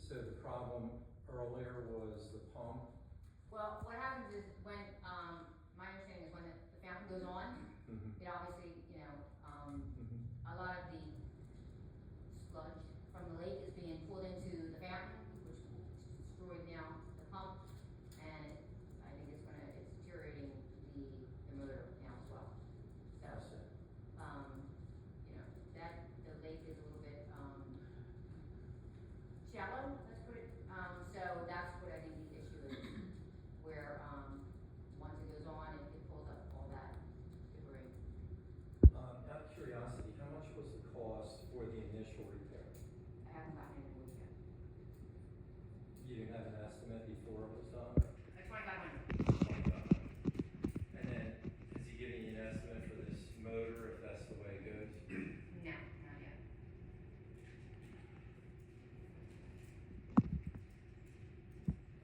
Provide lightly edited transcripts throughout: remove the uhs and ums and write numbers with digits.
So the problem earlier was the pump? Well, what happens is when, my understanding is when the fountain goes on, Mm-hmm. it obviously, Mm-hmm. a lot of the sludge from the lake is being pulled into the fountain, which destroyed now the pump, and I think it's deteriorating the motor now as well. So, I see. the lake is a little bit, shallow, let's put it, so that's what I think the issue is, where, once it goes on, it pulls up all that debris. Out of curiosity, how much was the cost for the initial repair? I haven't gotten any voice yet. You didn't have an estimate before it was done? $2,500. And then, is he giving you an estimate for this motor, if that's the way it goes? No, not yet.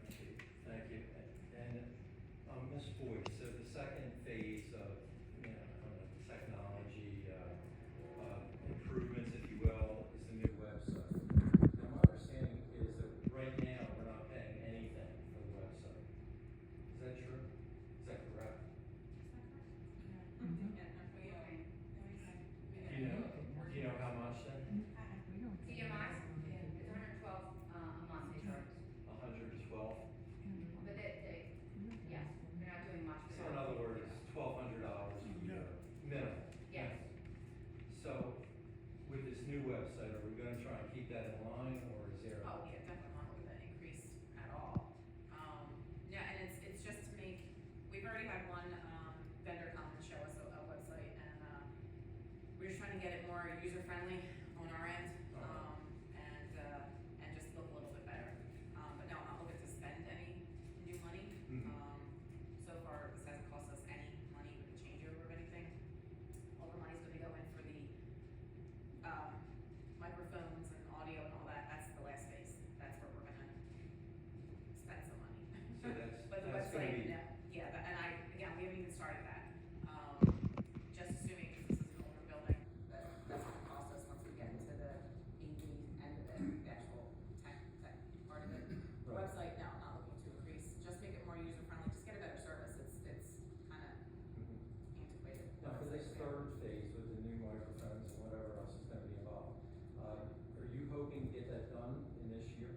Okay, thank you. And, Ms. Boyd, so the second phase of, technology, improvements, if you will, is the new website. Now, my understanding is that right now, we're not paying anything for the website. Is that true? Is that correct? Do you know how much then? TMI, it's 112 a month they charge us. 112? But yes, they're not doing much for So that. in other words, $1,200 a year, minimum. Yes. So with this new website, are we gonna try and keep that in line, or is there? Oh, yeah, definitely not looking to increase at all. Yeah, and it's just to make, we've already had one, vendor come and show us a website, and, we're just trying to get it more user-friendly on our end, and just look a little bit better. But no, I'm not looking to spend any new money. So far, this hasn't cost us any money with the changeover of anything. All the money's gonna go in for the, microphones and audio and all that. That's the last phase. That's where we're gonna spend some money. So that's, But the that's gonna website, be, no, yeah, again, we haven't even started that. Just assuming, because this is an older building, that's gonna cost us once we get into the AV end of it, the actual tech part of it. The Right. website, no, I'm not looking to increase, just make it more user-friendly, just get a better service. It's kinda antiquated. now for this third phase with the new microphones and whatever else is gonna be involved, are you hoping to get that done in this year?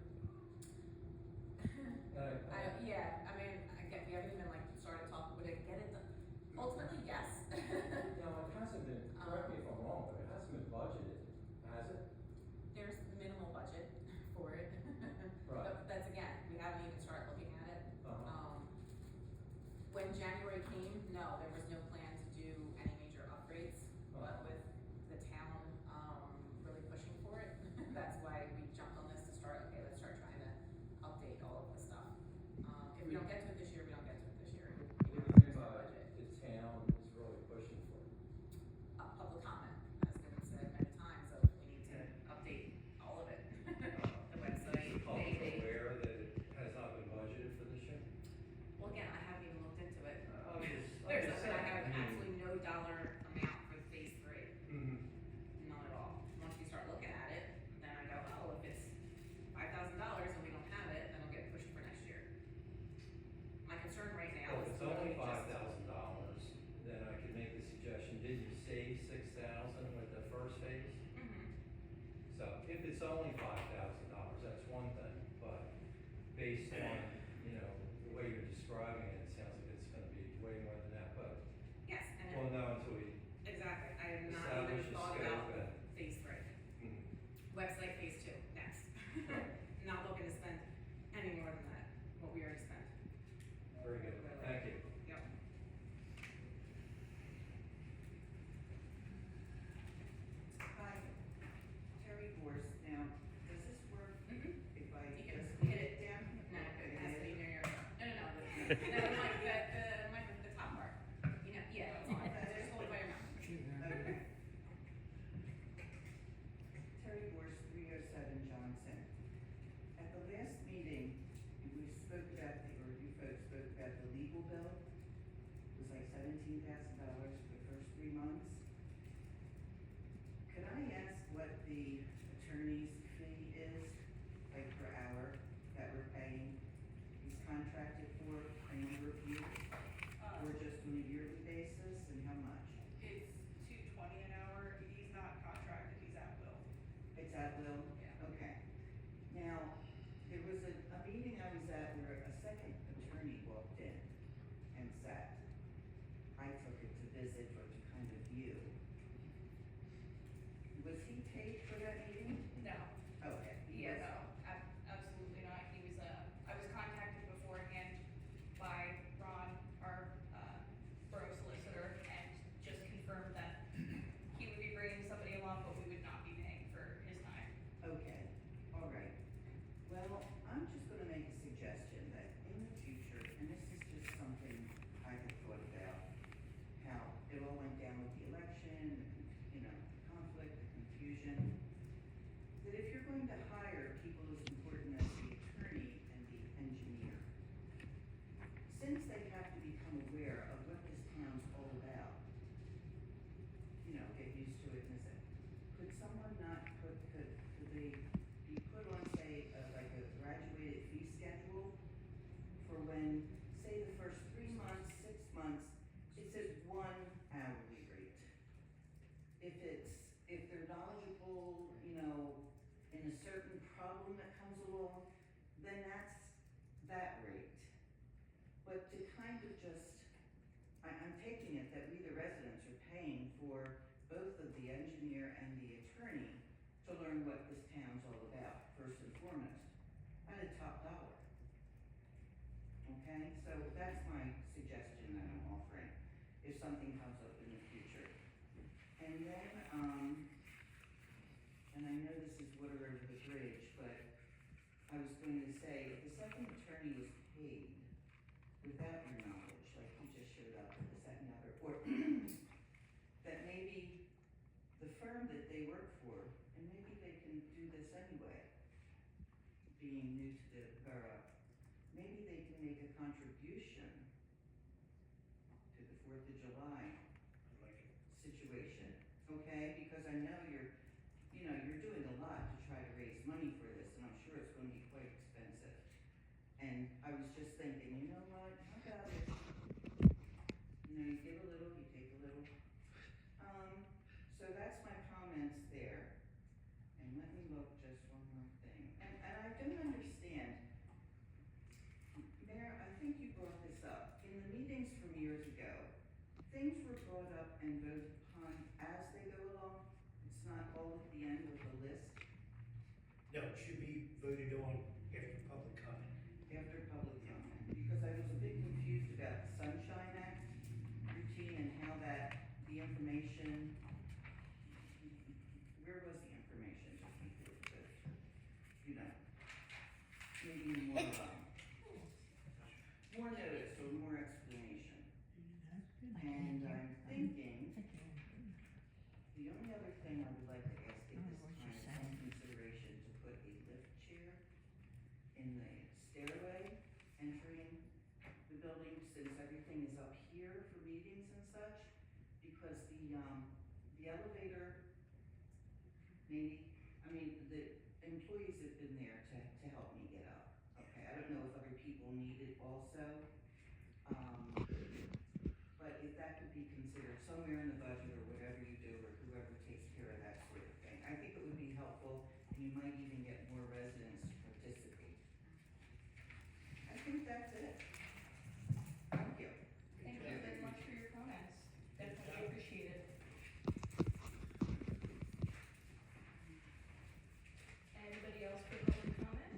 Yeah, I mean, again, we haven't even started talking, would it get it done? Ultimately, yes. No, it hasn't been, correct me if I'm wrong, but it hasn't been budgeted, has it? There's minimal budget for it. Right. But that's, again, we haven't even started looking at it. Uh-huh. When January came, no, there was no plan to do any major upgrades, but with the town, really pushing for it, that's why we jumped on this to start, okay, let's start trying to update all of this stuff. If we don't get to it this year, we don't get to it this year. What do you think There's no about budget. the town is really pushing for it? Public comment has been said many times of we need to update all of it. The website, Is the public they, aware that it has not been budgeted for this year? well, again, I haven't even looked into it. I'm There's just nothing, I saying, have I mean- absolutely no dollar amount for phase 3, none at all. Once we start looking at it, then I go, oh, if it's $5,000 and we don't have it, then it'll get pushed for next year. My concern right now Well, is. if it's only just- $5,000, then I could make the suggestion, did you save $6,000 with the first phase? So if it's only $5,000, that's one thing, but based on, the way you're describing it, it sounds like it's gonna be way more than that, but Yes, and we'll know until we, exactly, I have not establish even a thought scope about and- phase 3. Website phase 2, next. Not looking to spend any more than that, what we already spent. very good, thank you. Yep. Hi, Terry Gorse. Now, does this work if I You can just hit it down? No, Okay, it has to be hit it. near your, the top part. Yeah, it's on, just hold it by your mouth. Okay. Terry Gorse, 307 Johnson. At the last meeting, we spoke about, or you folks spoke about the legal bill. It was like $17,000 for the first 3 months. Could I ask what the attorney's fee is, like per hour? something comes up in the future. And then, and I know this is water over the bridge, but I was going to say, if the second attorney was paid without your knowledge, like he just showed up with this, that, and the other, or that maybe the firm that they work for, and maybe they can do this anyway, being new to the borough, maybe they can make a contribution to the 4th of July situation, okay? Because I know you're doing a lot to try to raise money for this, and I'm sure it's gonna be quite expensive. And I was just thinking, you know what, how about it? You give a little, you take a little. So that's my comments there. And let me look just one more thing. And I don't understand. Mayor, I think you brought this up. In the meetings from years ago, things were brought up and voted upon as they go along. It's not all at the end of the list. No, it should be voted on after public comment. After public comment, because I was a bit confused about the Sunshine Act routine and how that, the information, where was the information? Maybe more notice or more explanation. And I'm thinking, the only other thing I would like to ask at this time is some consideration to put a lift chair in the stairway entering the building, since everything is up here for meetings and such, because the elevator, maybe, the employees have been there to help me get up, okay? I don't know if other people need it also, but if that could be considered somewhere in the budget or whatever you do, or whoever takes care of that sort of thing, I think it would be helpful, and you might even get more residents to participate. I think that's it. Thank you. Thank you very much for your comments. Definitely appreciate it. Anybody else for public comment?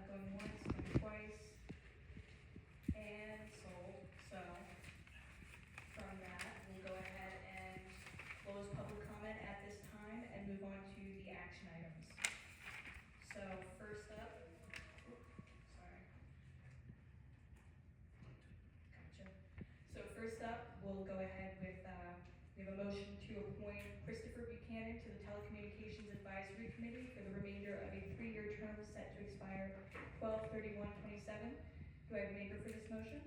Going once, going twice. And sold. So from that, we'll go ahead and close public comment at this time and move on to the action items. So first up, sorry. Gotcha. So first up, we'll go ahead with, we have a motion to appoint Christopher Buchanan to the Telecommunications Advisory Committee for the remainder of a 3-year term set to expire 12/31/27. Do I have a maker for this motion?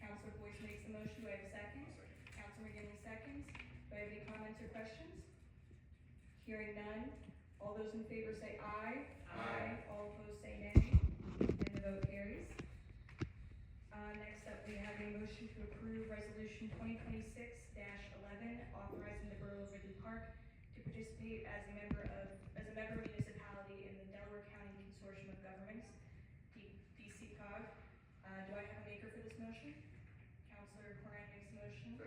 Councilor Boyce makes the motion. Do I have a second? Councilor McGinley seconds. Do I have any comments or questions? Hearing none. All those in favor say aye. Aye. All opposed say nay. And the vote carries. Next up, we have a motion to approve Resolution 2026-11, authorizing the Borough of Ridley Park to participate as a member municipality in the Delaware County Consortium of Governments, DCCOG. Do I have a maker for this motion? Councilor Coran makes the motion.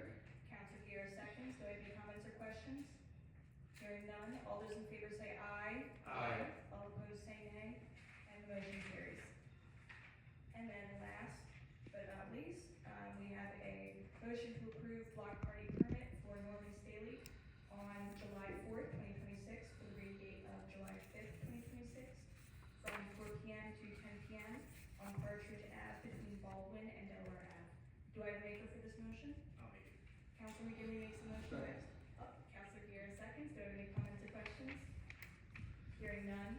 Councilor Guerra seconds. Do I have any comments or questions? Hearing none. All those in favor say aye. Aye. All opposed say nay. And the motion carries. And then last but not least, we have a motion to approve block party permit for Norman Staley on July 4th, 2026, for the rain date of July 5th, 2026, from 4 p.m. to 10 p.m. on Partridge Ave between Baldwin and Delaware Ave. Do I have a maker for this motion? I'll make it. Councilor McGinley makes the motion. Councilor Guerra seconds. Do I have any comments or questions? Hearing none.